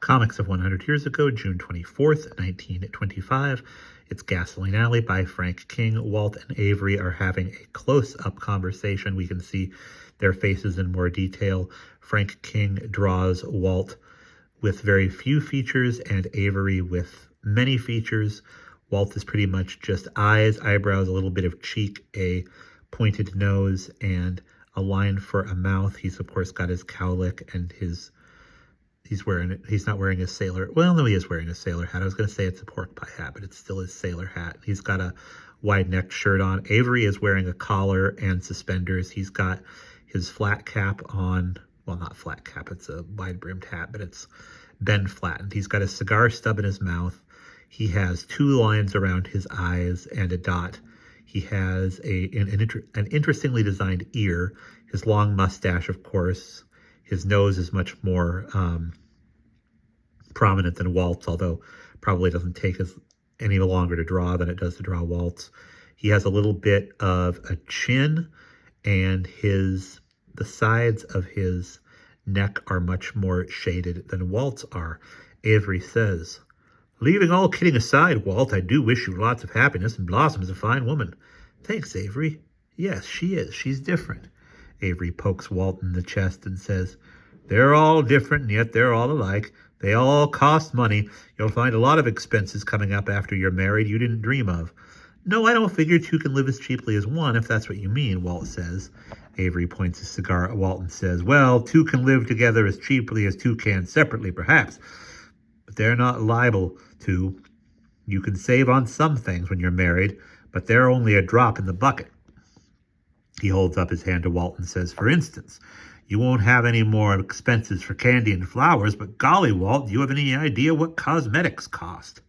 Comics of 100 Years Ago, June 24th, 1925. It's Gasoline Alley by Frank King. Walt and Avery are having a close-up conversation. We can see their faces in more detail. Frank King draws Walt with very few features and Avery with many features. Walt is pretty much just eyes, eyebrows, a little bit of cheek, a pointed nose, and a line for a mouth. He's, of course, got his cowlick and he's not wearing his sailor, well, no, he is wearing a sailor hat. I was going to say it's a pork pie hat, but it's still his sailor hat. He's got a wide-necked shirt on. Avery is wearing a collar and suspenders. He's got his flat cap on, well, not flat cap, it's a wide-brimmed hat, but it's bend flattened. He's got a cigar stub in his mouth. He has two lines around his eyes and a dot. He has an interestingly designed ear. His long mustache, of course. His nose is much more prominent than Walt's, although probably doesn't take any longer to draw than it does to draw Walt's. He has a little bit of a chin, and the sides of his neck are much more shaded than Walt's are. Avery says, "Leaving all kidding aside, Walt, I do wish you lots of happiness, and Blossom is a fine woman." "Thanks, Avery." "Yes, she is. She's different." Avery pokes Walt in the chest and says, "They're all different, and yet they're all alike. They all cost money. You'll find a lot of expenses coming up after you're married you didn't dream of." "No, I don't figure two can live as cheaply as one, if that's what you mean," Walt says. Avery points his cigar at Walt and says, "Well, two can live together as cheaply as two can separately, perhaps. But they're not liable to. You can save on some things when you're married, but they're only a drop in the bucket." He holds up his hand to Walt and says, "For instance, you won't have any more expenses for candy and flowers, but golly, Walt, do you have any idea what cosmetics cost?"